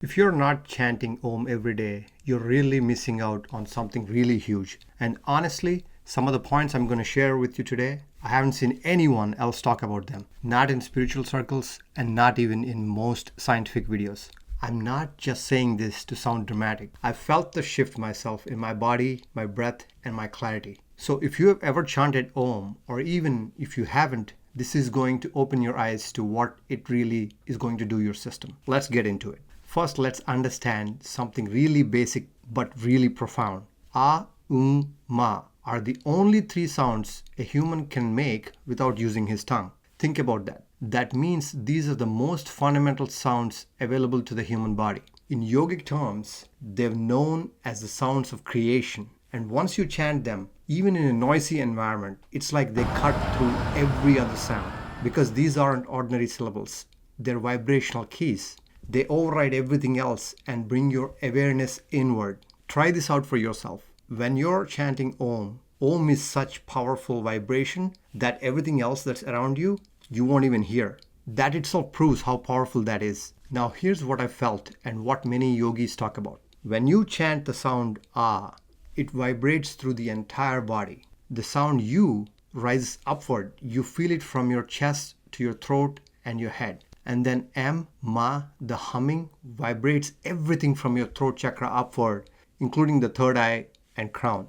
If you're not chanting Om every day, you're really missing out on something really huge. And honestly, some of the points I'm going to share with you today, I haven't seen anyone else talk about them. Not in spiritual circles and not even in most scientific videos. I'm not just saying this to sound dramatic. I felt the shift myself in my body, my breath, and my clarity. So if you have ever chanted Om, or even if you haven't, this is going to open your eyes to what it really is going to do your system. Let's get into it. First, let's understand something really basic but really profound. A, Ma are the only three sounds a human can make without using his tongue. Think about that. That means these are the most fundamental sounds available to the human body. In yogic terms, they're known as the sounds of creation. And once you chant them, even in a noisy environment, it's like they cut through every other sound. Because these aren't ordinary syllables, they're vibrational keys. They override everything else and bring your awareness inward. Try this out for yourself. When you're chanting Om, Om is such powerful vibration that everything else that's around you, you won't even hear. That itself proves how powerful that is. Now here's what I felt and what many yogis talk about. When you chant the sound Ah, it vibrates through the entire body. The sound U rises upward. You feel it from your chest to your throat and your head. And then M, Ma, the humming, vibrates everything from your throat chakra upward, including the third eye and crown.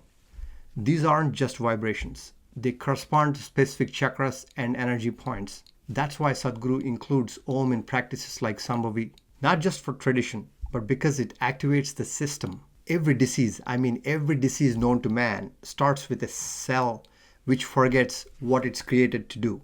These aren't just vibrations. They correspond to specific chakras and energy points. That's why Sadhguru includes Om in practices like Sambhavi, not just for tradition, but because it activates the system. Every disease known to man, starts with a cell which forgets what it's created to do.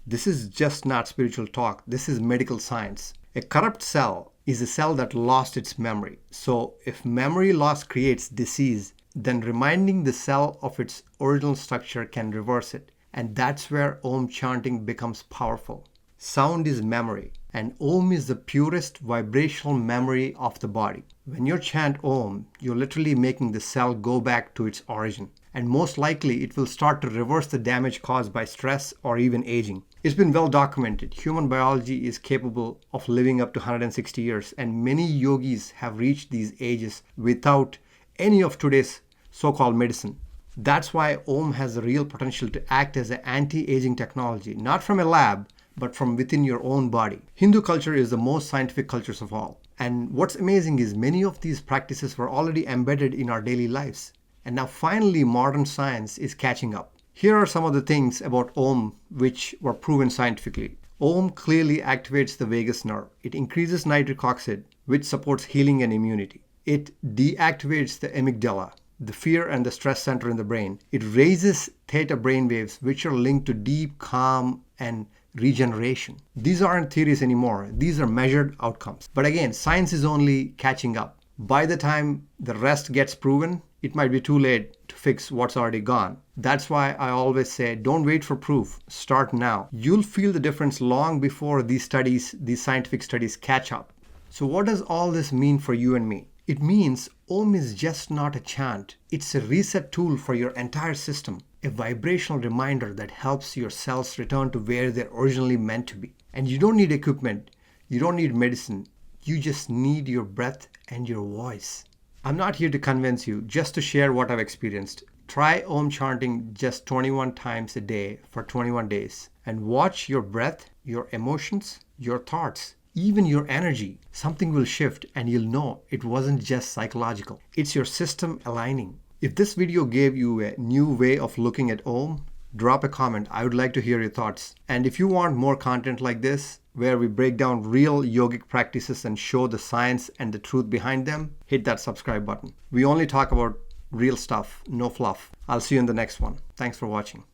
This is just not spiritual talk. This is medical science. A corrupt cell is a cell that lost its memory. So if memory loss creates disease, then reminding the cell of its original structure can reverse it. And that's where Om chanting becomes powerful. Sound is memory, and Om is the purest vibrational memory of the body. When you chant Om, you're literally making the cell go back to its origin. And most likely it will start to reverse the damage caused by stress or even aging. It's been well documented. Human biology is capable of living up to 160 years, and many yogis have reached these ages without any of today's so-called medicine. That's why Om has the real potential to act as an anti-aging technology, not from a lab, but from within your own body. Hindu culture is the most scientific cultures of all. And what's amazing is many of these practices were already embedded in our daily lives. And now finally modern science is catching up. Here are some of the things about Om which were proven scientifically. Om clearly activates the vagus nerve. It increases nitric oxide, which supports healing and immunity. It deactivates the amygdala, the fear and the stress center in the brain. It raises theta brainwaves, which are linked to deep calm and regeneration. These aren't theories anymore. These are measured outcomes. But again, science is only catching up. By the time the rest gets proven, it might be too late to fix what's already gone. That's why I always say, don't wait for proof. Start now. You'll feel the difference long before these scientific studies catch up. So what does all this mean for you and me? It means Om is just not a chant. It's a reset tool for your entire system. A vibrational reminder that helps your cells return to where they're originally meant to be. And you don't need equipment. You don't need medicine. You just need your breath and your voice. I'm not here to convince you, just to share what I've experienced. Try Om chanting just 21 times a day for 21 days and watch your breath, your emotions, your thoughts, even your energy. Something will shift and you'll know it wasn't just psychological. It's your system aligning. If this video gave you a new way of looking at Om, drop a comment. I would like to hear your thoughts. And if you want more content like this, where we break down real yogic practices and show the science and the truth behind them, hit that subscribe button. We only talk about real stuff, no fluff. I'll see you in the next one. Thanks for watching.